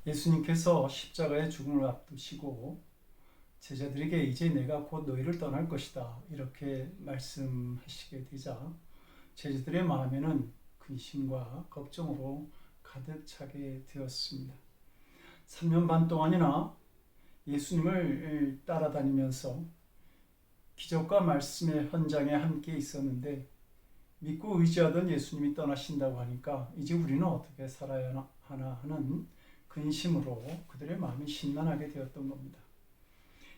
예수님께서 십자가의 죽음을 앞두시고 제자들에게 이제 내가 곧 너희를 떠날 것이다 이렇게 말씀하시게 되자 제자들의 마음에는 근심과 걱정으로 가득 차게 되었습니다. 3년 반 동안이나 예수님을 따라다니면서 기적과 말씀의 현장에 함께 있었는데 믿고 의지하던 예수님이 떠나신다고 하니까 이제 우리는 어떻게 살아야 하나 하는 근심으로 그들의 마음이 심란하게 되었던 겁니다.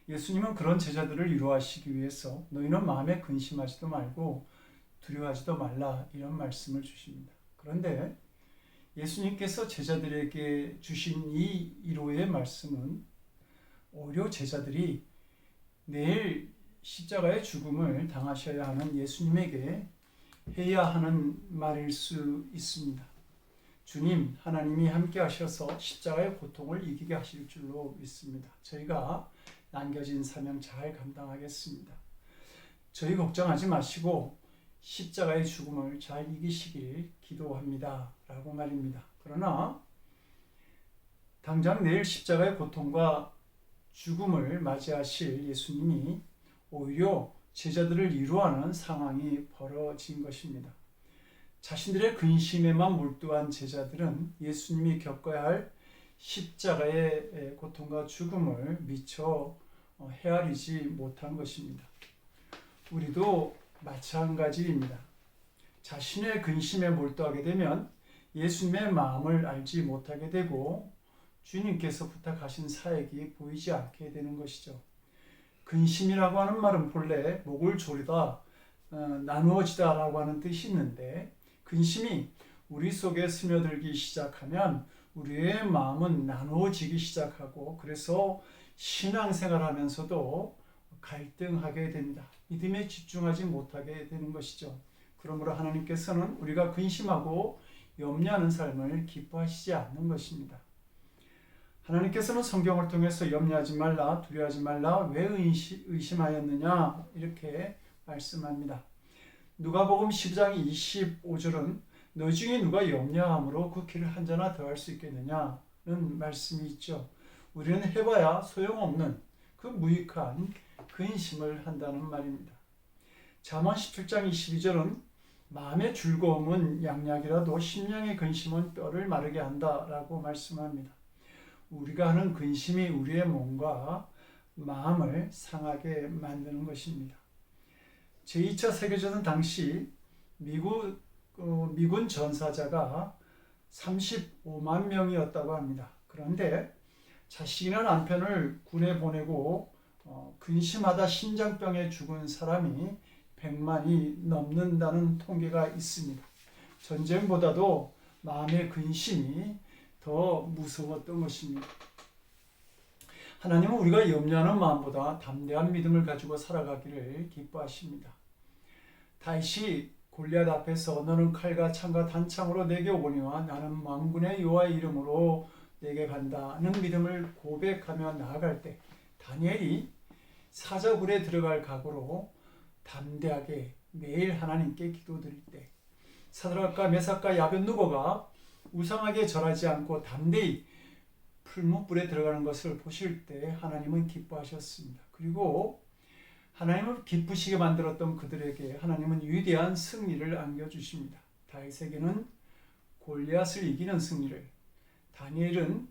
예수님은 그런 제자들을 위로하시기 위해서 너희는 마음에 근심하지도 말고 두려워하지도 말라 이런 말씀을 주십니다. 그런데 예수님께서 제자들에게 주신 이 위로의 말씀은 오히려 제자들이 내일 십자가의 죽음을 당하셔야 하는 예수님에게 해야 하는 말일 수 있습니다. 주님, 하나님이 함께 하셔서 십자가의 고통을 이기게 하실 줄로 믿습니다. 저희가 남겨진 사명 잘 감당하겠습니다. 저희 걱정하지 마시고 십자가의 죽음을 잘 이기시길 기도합니다. 라고 말입니다. 그러나 당장 내일 십자가의 고통과 죽음을 맞이하실 예수님이 오히려 제자들을 위로하는 상황이 벌어진 것입니다. 자신들의 근심에만 몰두한 제자들은 예수님이 겪어야 할 십자가의 고통과 죽음을 미처 헤아리지 못한 것입니다. 우리도 마찬가지입니다. 자신의 근심에 몰두하게 되면 예수님의 마음을 알지 못하게 되고 주님께서 부탁하신 사역이 보이지 않게 되는 것이죠. 근심이라고 하는 말은 본래 목을 조르다, 나누어지다 라고 하는 뜻이 있는데 근심이 우리 속에 스며들기 시작하면 우리의 마음은 나누어지기 시작하고 그래서 신앙생활 하면서도 갈등하게 됩니다. 믿음에 집중하지 못하게 되는 것이죠. 그러므로 하나님께서는 우리가 근심하고 염려하는 삶을 기뻐하시지 않는 것입니다. 하나님께서는 성경을 통해서 염려하지 말라, 두려워하지 말라, 왜 의심하였느냐 이렇게 말씀합니다. 누가복음 12장 25절은 너 중에 누가 염려함으로 그 길을 한 자나 더할 수 있겠느냐는 말씀이 있죠. 우리는 해봐야 소용없는 그 무익한 근심을 한다는 말입니다. 잠언 17장 22절은 마음의 즐거움은 양약이라도 심령의 근심은 뼈를 마르게 한다라고 말씀합니다. 우리가 하는 근심이 우리의 몸과 마음을 상하게 만드는 것입니다. 제2차 세계대전 당시 미군 전사자가 35만 명이었다고 합니다. 그런데 자식이나 남편을 군에 보내고 근심하다 심장병에 죽은 사람이 100만이 넘는다는 통계가 있습니다. 전쟁보다도 마음의 근심이 더 무서웠던 것입니다. 하나님은 우리가 염려하는 마음보다 담대한 믿음을 가지고 살아가기를 기뻐하십니다. 다윗이 골리앗 앞에서 너는 칼과 창과 단창으로 내게 오거니와 나는 만군의 여호와의 이름으로 내게 간다는 믿음을 고백하며 나아갈 때 다니엘이 사자굴에 들어갈 각오로 담대하게 매일 하나님께 기도드릴 때 사드락과 메삭과 아벳느고가 우상하게 절하지 않고 담대히 풀무불에 들어가는 것을 보실 때 하나님은 기뻐하셨습니다. 그리고 하나님을 기쁘시게 만들었던 그들에게 하나님은 위대한 승리를 안겨주십니다. 다윗에게는 골리앗을 이기는 승리를, 다니엘은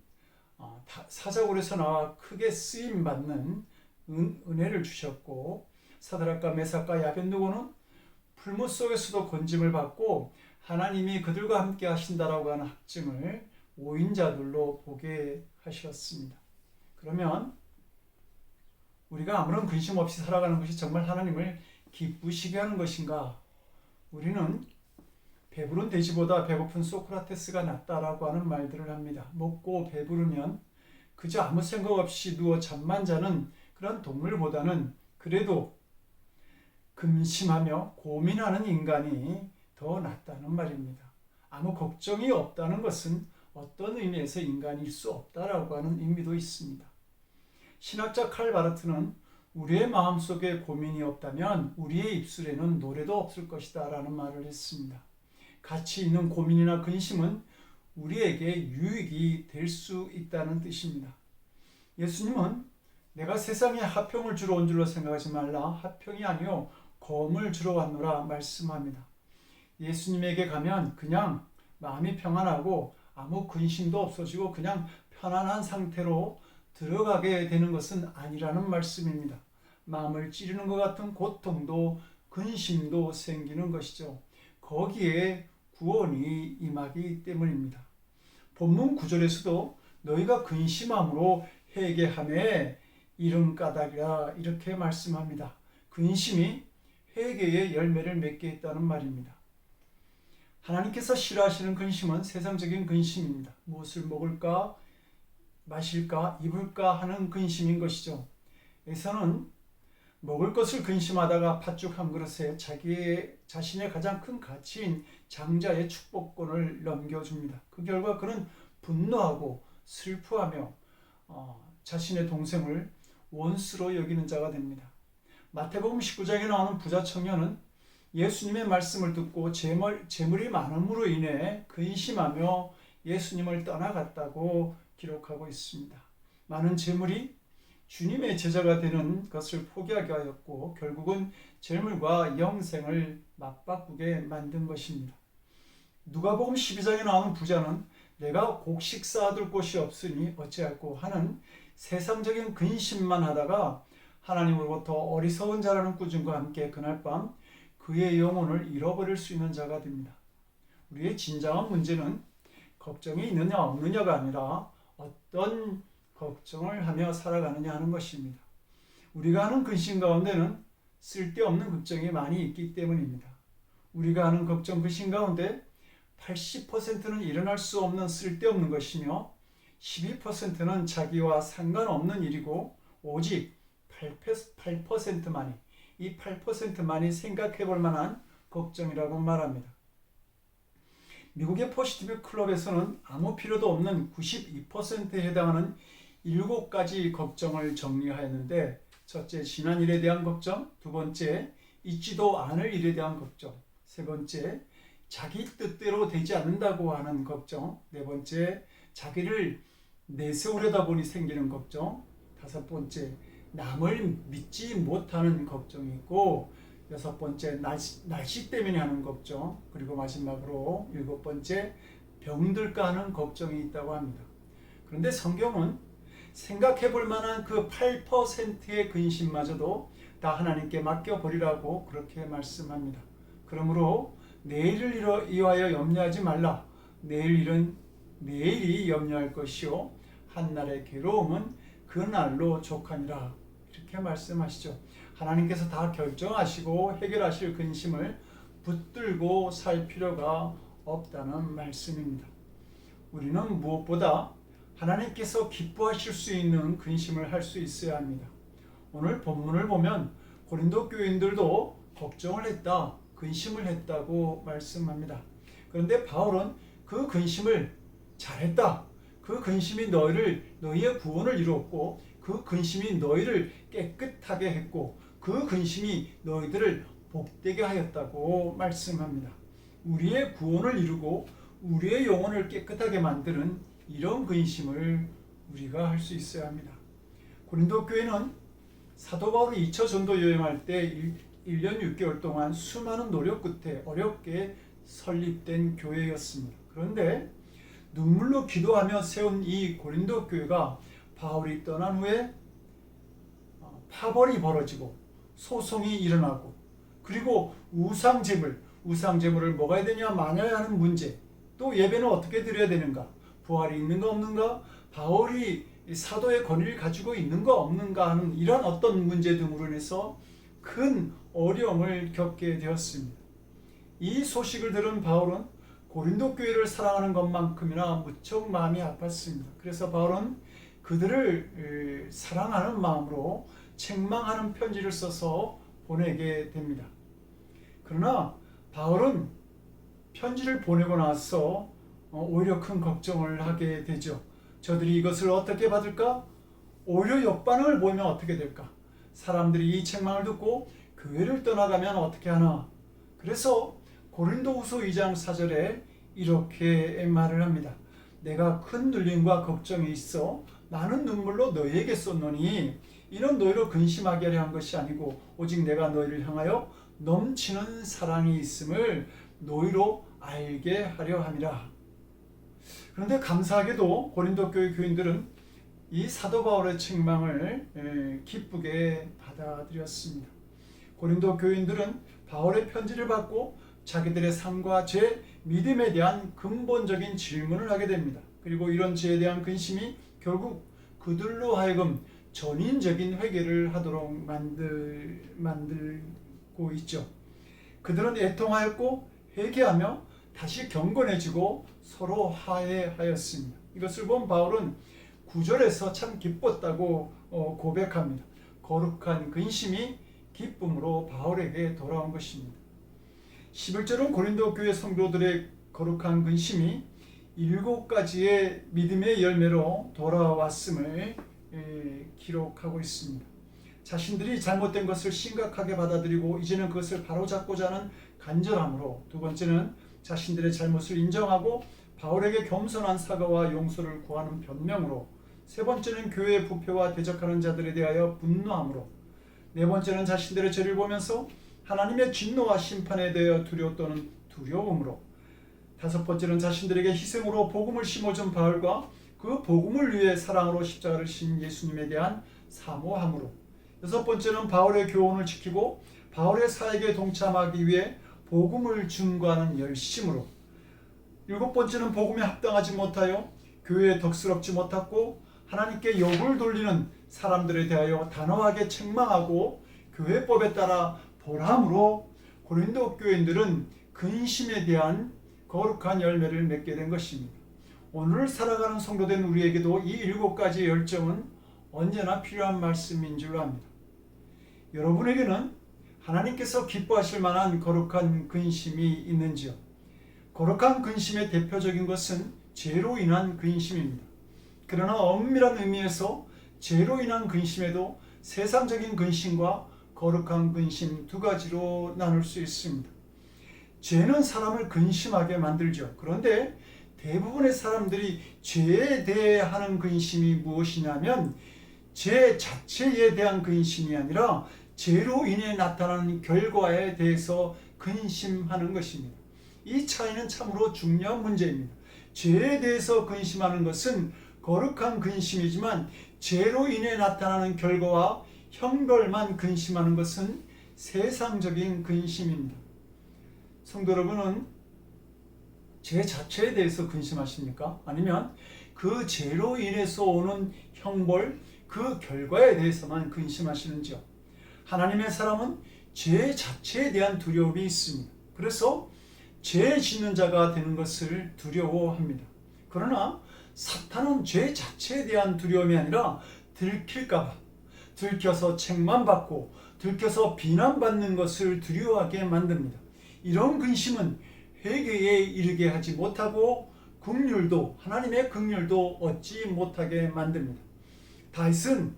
사자굴에서 나와 크게 쓰임받는 은혜를 주셨고 사드락과 메삭과 아벳느고는 풀무 속에서도 건짐을 받고 하나님이 그들과 함께 하신다라고 하는 확증을 5인자들로 보게 하셨습니다. 그러면 우리가 아무런 근심 없이 살아가는 것이 정말 하나님을 기쁘시게 하는 것인가? 우리는 배부른 돼지보다 배고픈 소크라테스가 낫다라고 하는 말들을 합니다. 먹고 배부르면 그저 아무 생각 없이 누워 잠만 자는 그런 동물보다는 그래도 근심하며 고민하는 인간이 더 낫다는 말입니다. 아무 걱정이 없다는 것은 어떤 의미에서 인간일 수 없다라고 하는 의미도 있습니다. 신학자 칼 바르트는 우리의 마음속에 고민이 없다면 우리의 입술에는 노래도 없을 것이다 라는 말을 했습니다. 가치 있는 고민이나 근심은 우리에게 유익이 될 수 있다는 뜻입니다. 예수님은 내가 세상에 화평을 주러 온 줄로 생각하지 말라. 화평이 아니요 검을 주러 왔노라 말씀합니다. 예수님에게 가면 그냥 마음이 평안하고 아무 근심도 없어지고 그냥 편안한 상태로 들어가게 되는 것은 아니라는 말씀입니다. 마음을 찌르는 것 같은 고통도 근심도 생기는 것이죠. 거기에 구원이 임하기 때문입니다. 본문 9절에서도 너희가 근심함으로 회개하매 이른 까닭이라 이렇게 말씀합니다. 근심이 회개의 열매를 맺게 했다는 말입니다. 하나님께서 싫어하시는 근심은 세상적인 근심입니다. 무엇을 먹을까, 마실까, 입을까 하는 근심인 것이죠. 에서는 먹을 것을 근심하다가 팥죽 한 그릇에 자신의 가장 큰 가치인 장자의 축복권을 넘겨줍니다. 그 결과 그는 분노하고 슬퍼하며 자신의 동생을 원수로 여기는 자가 됩니다. 마태복음 19장에 나오는 부자 청년은 예수님의 말씀을 듣고 재물이 많음으로 인해 근심하며 예수님을 떠나갔다고 기록하고 있습니다. 많은 재물이 주님의 제자가 되는 것을 포기하게 하였고 결국은 재물과 영생을 맞바꾸게 만든 것입니다. 누가복음 12장에 나오는 부자는 내가 곡식 쌓아둘 곳이 없으니 어찌할꼬 하는 세상적인 근심만 하다가 하나님으로부터 어리석은 자라는 꾸중과 함께 그날 밤 그의 영혼을 잃어버릴 수 있는 자가 됩니다. 우리의 진정한 문제는 걱정이 있느냐 없느냐가 아니라 어떤 걱정을 하며 살아가느냐 하는 것입니다. 우리가 하는 근심 가운데는 쓸데없는 걱정이 많이 있기 때문입니다. 우리가 하는 걱정 근심 가운데 80%는 일어날 수 없는 쓸데없는 것이며 12%는 자기와 상관없는 일이고 오직 8%만이 이 8%만이 생각해 볼 만한 걱정이라고 말합니다. 미국의 포지티브 클럽에서는 아무 필요도 없는 92%에 해당하는 7가지 걱정을 정리하였는데 첫째, 지난 일에 대한 걱정, 두 번째, 있지도 않을 일에 대한 걱정, 세 번째, 자기 뜻대로 되지 않는다고 하는 걱정, 네 번째, 자기를 내세우려다 보니 생기는 걱정, 다섯 번째, 남을 믿지 못하는 걱정이 있고 여섯 번째, 날씨 때문에 하는 걱정, 그리고 마지막으로 일곱 번째, 병들까 하는 걱정이 있다고 합니다. 그런데 성경은 생각해 볼 만한 그 8%의 근심마저도 다 하나님께 맡겨버리라고 그렇게 말씀합니다. 그러므로 내일을 위하여 염려하지 말라. 내일 일은 내일이 염려할 것이요 한날의 괴로움은 그날로 족하니라. 이렇게 말씀하시죠. 하나님께서 다 결정하시고 해결하실 근심을 붙들고 살 필요가 없다는 말씀입니다. 우리는 무엇보다 하나님께서 기뻐하실 수 있는 근심을 할 수 있어야 합니다. 오늘 본문을 보면 고린도 교인들도 걱정을 했다, 근심을 했다고 말씀합니다. 그런데 바울은 그 근심을 잘했다, 그 근심이 너희의 구원을 이루었고 그 근심이 너희를 깨끗하게 했고 그 근심이 너희들을 복되게 하였다고 말씀합니다. 우리의 구원을 이루고 우리의 영혼을 깨끗하게 만드는 이런 근심을 우리가 할 수 있어야 합니다. 고린도 교회는 사도 바울이 2차 전도 여행할 때 1년 6개월 동안 수많은 노력 끝에 어렵게 설립된 교회였습니다. 그런데 눈물로 기도하며 세운 이 고린도 교회가 바울이 떠난 후에 파벌이 벌어지고 소송이 일어나고 그리고 우상제물을 먹어야 되냐 마냐야 하는 문제, 또 예배는 어떻게 드려야 되는가, 부활이 있는가 없는가, 바울이 사도의 권위를 가지고 있는가 없는가 하는 이런 어떤 문제 등으로 인해서 큰 어려움을 겪게 되었습니다. 이 소식을 들은 바울은 고린도 교회를 사랑하는 것만큼이나 무척 마음이 아팠습니다. 그래서 바울은 그들을 사랑하는 마음으로 책망하는 편지를 써서 보내게 됩니다. 그러나 바울은 편지를 보내고 나서 오히려 큰 걱정을 하게 되죠. 저들이 이것을 어떻게 받을까? 오히려 역반응을 보이면 어떻게 될까? 사람들이 이 책망을 듣고 교회를 떠나가면 어떻게 하나? 그래서 고린도후서 2장 4절에 이렇게 말을 합니다. 내가 큰 눌림과 걱정이 있어 많은 눈물로 너희에게 쏟노니 이는 너희로 근심하게 하려 한 것이 아니고 오직 내가 너희를 향하여 넘치는 사랑이 있음을 너희로 알게 하려 함이라. 그런데 감사하게도 고린도 교회 교인들은 이 사도 바울의 책망을 기쁘게 받아들였습니다. 고린도 교인들은 바울의 편지를 받고 자기들의 삶과 죄, 믿음에 대한 근본적인 질문을 하게 됩니다. 그리고 이런 죄에 대한 근심이 결국 그들로 하여금 전인적인 회개를 하도록 만들고 있죠. 그들은 애통하였고 회개하며 다시 경건해지고 서로 화해하였습니다. 이것을 본 바울은 9절에서 참 기뻤다고 고백합니다. 거룩한 근심이 기쁨으로 바울에게 돌아온 것입니다. 11절은 고린도 교회 성도들의 거룩한 근심이 7가지의 믿음의 열매로 돌아왔음을 기록하고 있습니다. 자신들이 잘못된 것을 심각하게 받아들이고 이제는 그것을 바로잡고자 하는 간절함으로, 두 번째는 자신들의 잘못을 인정하고 바울에게 겸손한 사과와 용서를 구하는 변명으로, 세 번째는 교회의 부패와 대적하는 자들에 대하여 분노함으로, 네 번째는 자신들의 죄를 보면서 하나님의 진노와 심판에 대하여 두려워 또는 두려움으로, 다섯 번째는 자신들에게 희생으로 복음을 심어준 바울과 그 복음을 위해 사랑으로 십자가를 진 예수님에 대한 사모함으로, 여섯 번째는 바울의 교훈을 지키고 바울의 사역에 동참하기 위해 복음을 증거하는 열심으로, 일곱 번째는 복음에 합당하지 못하여 교회에 덕스럽지 못하고 하나님께 욕을 돌리는 사람들에 대하여 단호하게 책망하고 교회법에 따라 보람으로 고린도 교인들은 근심에 대한 거룩한 열매를 맺게 된 것입니다. 오늘 살아가는 성도된 우리에게도 이 7가지의 열정은 언제나 필요한 말씀인 줄로 압니다. 여러분에게는 하나님께서 기뻐하실 만한 거룩한 근심이 있는지요? 거룩한 근심의 대표적인 것은 죄로 인한 근심입니다. 그러나 엄밀한 의미에서 죄로 인한 근심에도 세상적인 근심과 거룩한 근심 2가지로 나눌 수 있습니다. 죄는 사람을 근심하게 만들죠. 그런데 대부분의 사람들이 죄에 대해 하는 근심이 무엇이냐면 죄 자체에 대한 근심이 아니라 죄로 인해 나타나는 결과에 대해서 근심하는 것입니다. 이 차이는 참으로 중요한 문제입니다. 죄에 대해서 근심하는 것은 거룩한 근심이지만 죄로 인해 나타나는 결과와 형벌만 근심하는 것은 세상적인 근심입니다. 성도 여러분은 죄 자체에 대해서 근심하십니까? 아니면 그 죄로 인해서 오는 형벌, 그 결과에 대해서만 근심하시는지요? 하나님의 사람은 죄 자체에 대한 두려움이 있습니다. 그래서 죄 짓는 자가 되는 것을 두려워합니다. 그러나 사탄은 죄 자체에 대한 두려움이 아니라 들킬까 봐, 들켜서 책망받고 들켜서 비난받는 것을 두려워하게 만듭니다. 이런 근심은 회개에 이르게 하지 못하고 하나님의 긍휼도 얻지 못하게 만듭니다. 다윗은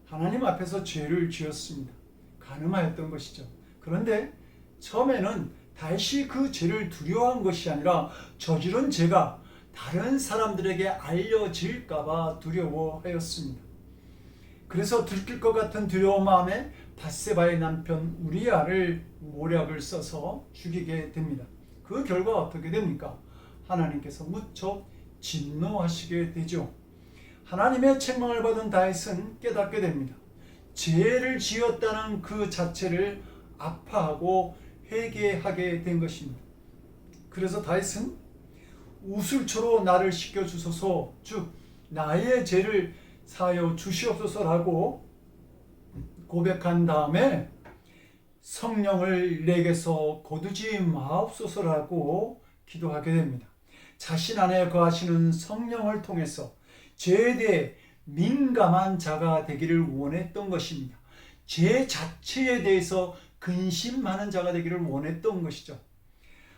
하나님 앞에서 죄를 지었습니다. 간음하였던 것이죠. 그런데 처음에는 다윗이 그 죄를 두려워한 것이 아니라 저지른 죄가 다른 사람들에게 알려질까 봐 두려워하였습니다. 그래서 들킬 것 같은 두려운 마음에 밧세바의 남편 우리아를 모략을 써서 죽이게 됩니다. 그 결과 어떻게 됩니까? 하나님께서 무척 진노하시게 되죠. 하나님의 책망을 받은 다윗은 깨닫게 됩니다. 죄를 지었다는 그 자체를 아파하고 회개하게 된 것입니다. 그래서 다윗은 우슬초로 나를 씻겨주소서, 즉 나의 죄를 사하여 주시옵소서라고 고백한 다음에 성령을 내게서 거두지 마옵소서라고 기도하게 됩니다. 자신 안에 거하시는 성령을 통해서 죄에 대해 민감한 자가 되기를 원했던 것입니다. 죄 자체에 대해서 근심하는 자가 되기를 원했던 것이죠.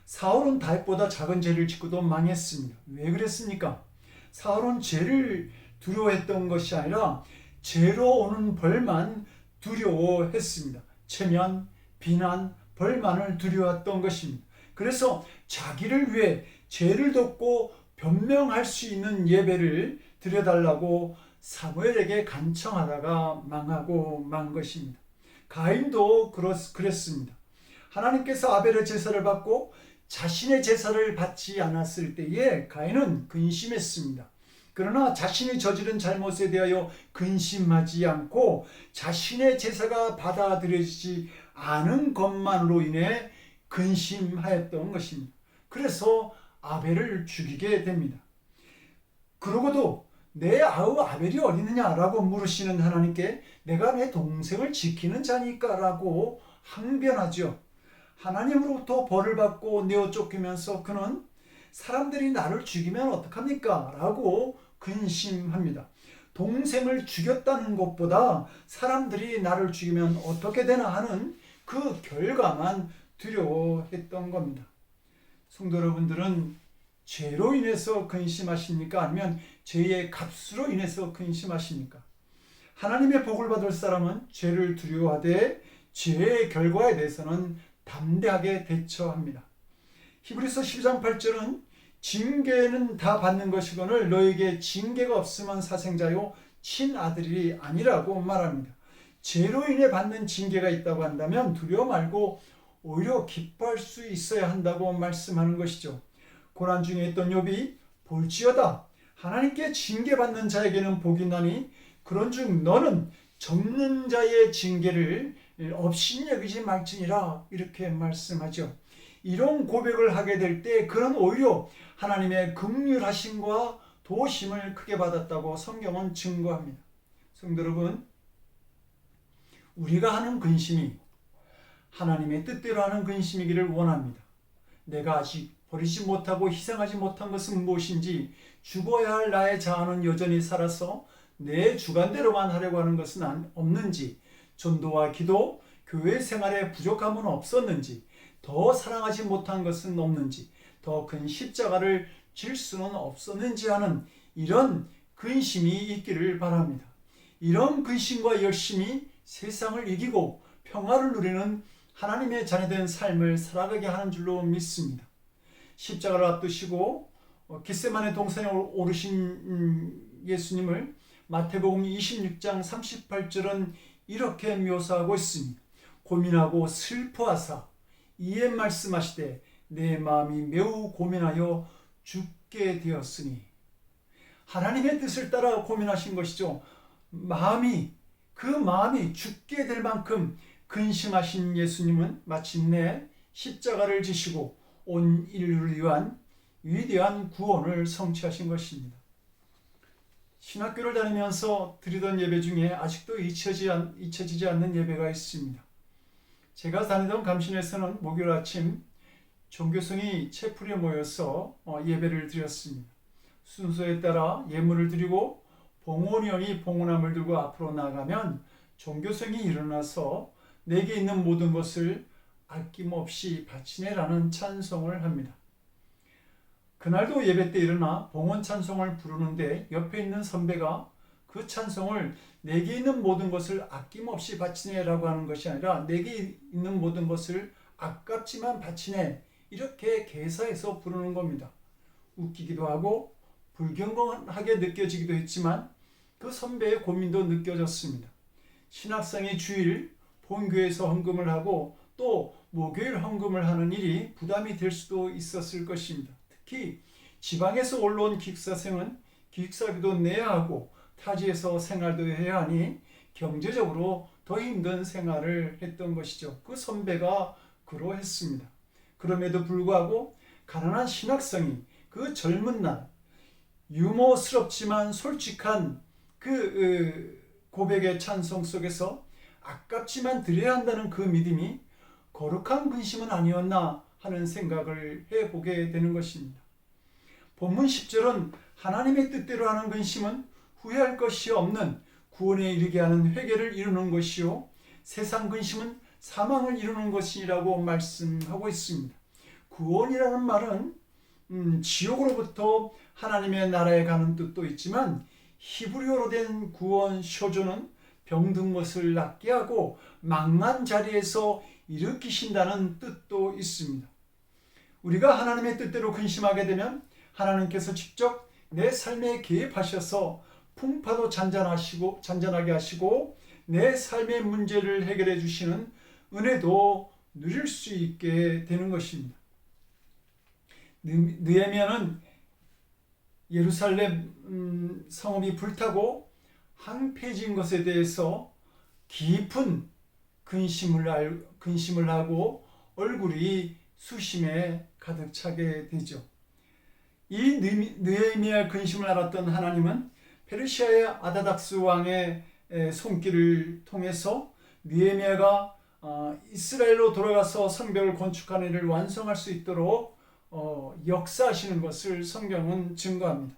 사울은 다윗보다 작은 죄를 짓고도 망했습니다. 왜 그랬습니까? 사울은 죄를 두려워했던 것이 아니라 죄로 오는 벌만 두려워했습니다. 체면, 비난, 벌만을 두려워했던 것입니다. 그래서 자기를 위해 죄를 덮고 변명할 수 있는 예배를 드려달라고 사무엘에게 간청하다가 망하고 만 것입니다. 가인도 그랬습니다. 하나님께서 아벨의 제사를 받고 자신의 제사를 받지 않았을 때에 가인은 근심했습니다. 그러나 자신이 저지른 잘못에 대하여 근심하지 않고 자신의 제사가 받아들여지지 않은 것만으로 인해 근심하였던 것입니다. 그래서 아벨을 죽이게 됩니다. 그러고도 내 아우 아벨이 어디느냐라고 물으시는 하나님께 내가 내 동생을 지키는 자니까 라고 항변하죠. 하나님으로부터 벌을 받고 내어 쫓기면서 그는 사람들이 나를 죽이면 어떡합니까? 라고 근심합니다. 동생을 죽였다는 것보다 사람들이 나를 죽이면 어떻게 되나 하는 그 결과만 두려워했던 겁니다. 성도 여러분들은 죄로 인해서 근심하십니까? 아니면 죄의 값으로 인해서 근심하십니까? 하나님의 복을 받을 사람은 죄를 두려워하되 죄의 결과에 대해서는 담대하게 대처합니다. 히브리서 12장 8절은 징계는 다 받는 것이거늘 너에게 징계가 없으면 사생자요 친아들이 아니라고 말합니다. 죄로 인해 받는 징계가 있다고 한다면 두려워 말고 오히려 기뻐할 수 있어야 한다고 말씀하는 것이죠. 고난 중에 있던 욥이 볼지어다 하나님께 징계받는 자에게는 복이 나니 그런즉 너는 접는 자의 징계를 없이 여기지 말지니라 이렇게 말씀하죠. 이런 고백을 하게 될 때 그는 오히려 하나님의 긍휼하심과 도심을 크게 받았다고 성경은 증거합니다. 성도 여러분, 우리가 하는 근심이 하나님의 뜻대로 하는 근심이기를 원합니다. 내가 아직 버리지 못하고 희생하지 못한 것은 무엇인지 죽어야 할 나의 자아는 여전히 살아서 내 주관대로만 하려고 하는 것은 없는지 전도와 기도, 교회 생활에 부족함은 없었는지 더 사랑하지 못한 것은 없는지 더 큰 십자가를 질 수는 없었는지 하는 이런 근심이 있기를 바랍니다. 이런 근심과 열심이 세상을 이기고 평화를 누리는 하나님의 자녀된 삶을 살아가게 하는 줄로 믿습니다. 십자가를 앞두시고 겟세마네 동산에 오르신 예수님을 마태복음 26장 38절은 이렇게 묘사하고 있습니다. 고민하고 슬퍼하사 이에 말씀하시되 내 마음이 매우 고민하여 죽게 되었으니 하나님의 뜻을 따라 고민하신 것이죠. 그 마음이 죽게 될 만큼 근심하신 예수님은 마침내 십자가를 지시고 온 인류를 위한 위대한 구원을 성취하신 것입니다. 신학교를 다니면서 드리던 예배 중에 아직도 잊혀지지 않는 예배가 있습니다. 제가 다니던 감신에서는 목요일 아침 종교성이 채플에 모여서 예배를 드렸습니다. 순서에 따라 예물을 드리고 봉헌위원이 봉헌함을 들고 앞으로 나가면 종교성이 일어나서 내게 있는 모든 것을 아낌없이 바치네라는 찬송을 합니다. 그날도 예배 때 일어나 봉헌 찬송을 부르는데 옆에 있는 선배가 그 찬송을 내게 있는 모든 것을 아낌없이 바치네라고 하는 것이 아니라 내게 있는 모든 것을 아깝지만 바치네 이렇게 개사해서 부르는 겁니다. 웃기기도 하고 불경건하게 느껴지기도 했지만 그 선배의 고민도 느껴졌습니다. 신학생이 주일 본교에서 헌금을 하고 또 목요일 헌금을 하는 일이 부담이 될 수도 있었을 것입니다. 특히 지방에서 올라온 기숙사생은 기숙사비도 내야 하고 타지에서 생활도 해야 하니 경제적으로 더 힘든 생활을 했던 것이죠. 그 선배가 그러했습니다. 그럼에도 불구하고 가난한 신학생이 그 젊은 날 유머스럽지만 솔직한 그 고백의 찬송 속에서 아깝지만 드려야 한다는 그 믿음이 거룩한 근심은 아니었나 하는 생각을 해보게 되는 것입니다. 본문 10절은 하나님의 뜻대로 하는 근심은 후회할 것이 없는 구원에 이르게 하는 회개를 이루는 것이요 세상 근심은 사망을 이루는 것이라고 말씀하고 있습니다. 구원이라는 말은 지옥으로부터 하나님의 나라에 가는 뜻도 있지만 히브리어로 된 구원 쇼조는 병든 것을 낫게 하고 망한 자리에서 일으키신다는 뜻도 있습니다. 우리가 하나님의 뜻대로 근심하게 되면 하나님께서 직접 내 삶에 개입하셔서 풍파도 잔잔하게 하시고 내 삶의 문제를 해결해 주시는 은혜도 누릴 수 있게 되는 것입니다. 느헤미야는 예루살렘 성읍이 불타고 황폐해진 것에 대해서 깊은 근심을 하고 얼굴이 수심에 가득 차게 되죠. 이 느헤미야의 근심을 알았던 하나님은 페르시아의 아다닥스 왕의 손길을 통해서 느헤미야가 이스라엘로 돌아가서 성벽을 건축하는 일을 완성할 수 있도록 역사하시는 것을 성경은 증거합니다.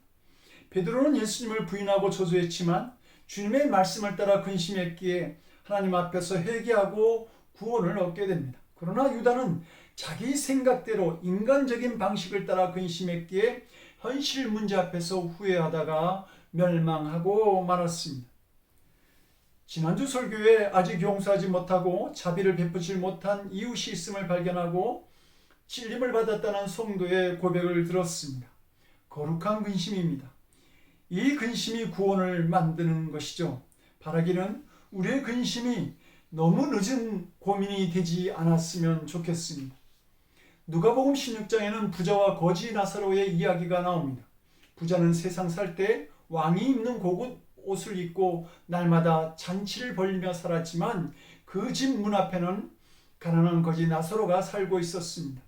베드로는 예수님을 부인하고 저주했지만 주님의 말씀을 따라 근심했기에 하나님 앞에서 회개하고 구원을 얻게 됩니다. 그러나 유다는 자기 생각대로 인간적인 방식을 따라 근심했기에 현실 문제 앞에서 후회하다가 멸망하고 말았습니다. 지난주 설교에 아직 용서하지 못하고 자비를 베푸지 못한 이웃이 있음을 발견하고 찔림을 받았다는 성도의 고백을 들었습니다. 거룩한 근심입니다. 이 근심이 구원을 만드는 것이죠. 바라기는 우리의 근심이 너무 늦은 고민이 되지 않았으면 좋겠습니다. 누가복음 16장에는 부자와 거지 나사로의 이야기가 나옵니다. 부자는 세상 살 때 왕이 입는 고급 옷을 입고 날마다 잔치를 벌리며 살았지만 그 집 문 앞에는 가난한 거지 나사로가 살고 있었습니다.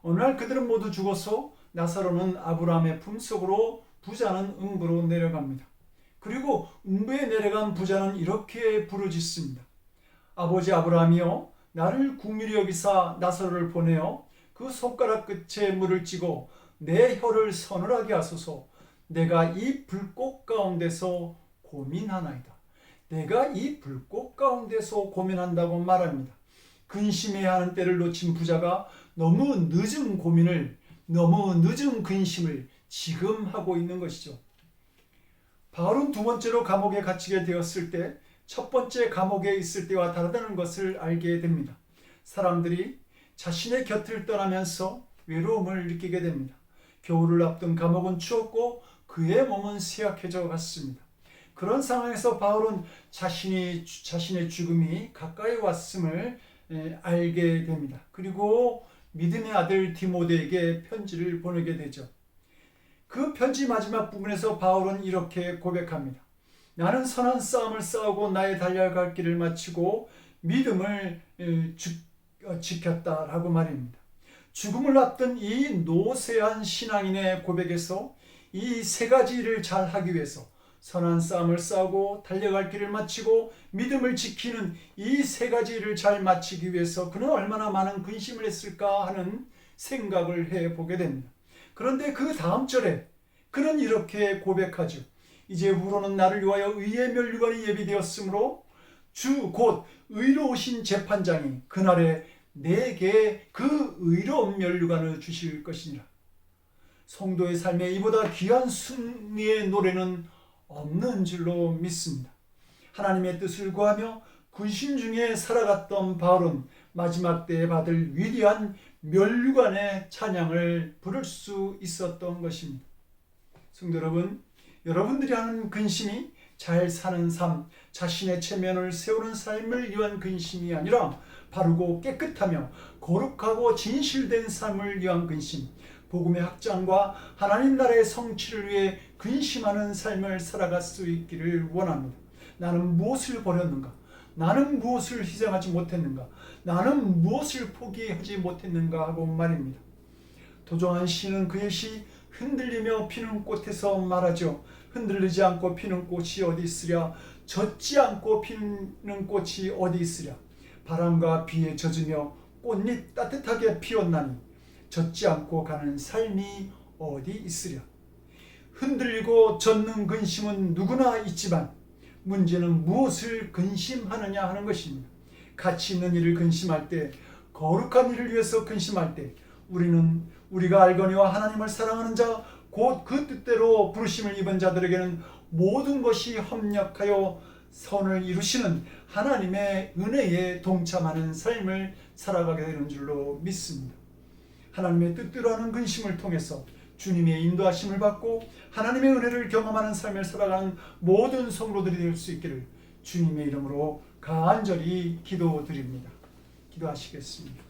어느 날 그들은 모두 죽어서 나사로는 아브라함의 품속으로 부자는 음부로 내려갑니다. 그리고 음부에 내려간 부자는 이렇게 부르짖습니다. 아버지 아브라함이여, 나를 긍휼히 여기사 나사로를 보내어 그 손가락 끝에 물을 찌고 내 혀를 서늘하게 하소서. 내가 이 불꽃 가운데서 고민하나이다. 내가 이 불꽃 가운데서 고민한다고 말합니다. 근심해야 하는 때를 놓친 부자가 너무 늦은 고민을, 너무 늦은 근심을 지금 하고 있는 것이죠. 바울은 두 번째로 감옥에 갇히게 되었을 때 첫 번째 감옥에 있을 때와 다르다는 것을 알게 됩니다. 사람들이 자신의 곁을 떠나면서 외로움을 느끼게 됩니다. 겨울을 앞둔 감옥은 추웠고 그의 몸은 쇠약해져 갔습니다. 그런 상황에서 바울은 자신의 죽음이 가까이 왔음을 알게 됩니다. 그리고 믿음의 아들 디모데에게 편지를 보내게 되죠. 그 편지 마지막 부분에서 바울은 이렇게 고백합니다. 나는 선한 싸움을 싸우고 나의 달려갈 길을 마치고 믿음을 지켰다라고 말입니다. 죽음을 앞둔 이 노쇠한 신앙인의 고백에서 이 세 가지를 잘 하기 위해서 선한 싸움을 싸우고 달려갈 길을 마치고 믿음을 지키는 이 세 가지를 잘 마치기 위해서 그는 얼마나 많은 근심을 했을까 하는 생각을 해보게 됩니다. 그런데 그 다음 절에 그는 이렇게 고백하죠. 이제후로는 나를 위하여 의의 면류관이 예비되었으므로 주 곧 의로우신 재판장이 그날에 내게 그 의로운 면류관을 주실 것이니라. 성도의 삶에 이보다 귀한 승리의 노래는 없는 줄로 믿습니다. 하나님의 뜻을 구하며 근심 중에 살아갔던 바울은 마지막 때에 받을 위대한 면류관의 찬양을 부를 수 있었던 것입니다. 성도 여러분, 여러분들이 하는 근심이 잘 사는 삶, 자신의 체면을 세우는 삶을 위한 근심이 아니라 바르고 깨끗하며 거룩하고 진실된 삶을 위한 근심, 복음의 확장과 하나님 나라의 성취를 위해 근심하는 삶을 살아갈 수 있기를 원합니다. 나는 무엇을 버렸는가? 나는 무엇을 희생하지 못했는가? 나는 무엇을 포기하지 못했는가 하고 말입니다. 도종환 시는 그의 시 흔들리며 피는 꽃에서 말하죠. 흔들리지 않고 피는 꽃이 어디 있으랴? 젖지 않고 피는 꽃이 어디 있으랴? 바람과 비에 젖으며 꽃잎 따뜻하게 피었나니 젖지 않고 가는 삶이 어디 있으랴? 흔들리고 젖는 근심은 누구나 있지만 문제는 무엇을 근심하느냐 하는 것입니다. 가치 있는 일을 근심할 때, 거룩한 일을 위해서 근심할 때 우리는 우리가 알거니와 하나님을 사랑하는 자 곧 그 뜻대로 부르심을 입은 자들에게는 모든 것이 협력하여 선을 이루시는 하나님의 은혜에 동참하는 삶을 살아가게 되는 줄로 믿습니다. 하나님의 뜻대로 하는 근심을 통해서 주님의 인도하심을 받고 하나님의 은혜를 경험하는 삶을 살아가는 모든 성도들이 될 수 있기를 주님의 이름으로 간절히 기도드립니다. 기도하시겠습니다.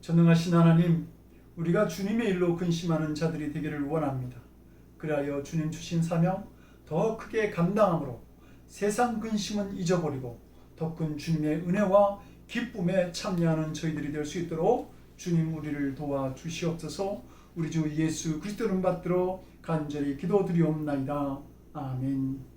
전능하신 하나님, 우리가 주님의 일로 근심하는 자들이 되기를 원합니다. 그리하여 주님 주신 사명 더 크게 감당함으로 세상 근심은 잊어버리고 더 큰 주님의 은혜와 기쁨에 참여하는 저희들이 될 수 있도록 주님 우리를 도와주시옵소서. 우리 주 예수 그리스도 이름 받들어 간절히 기도드리옵나이다. 아멘.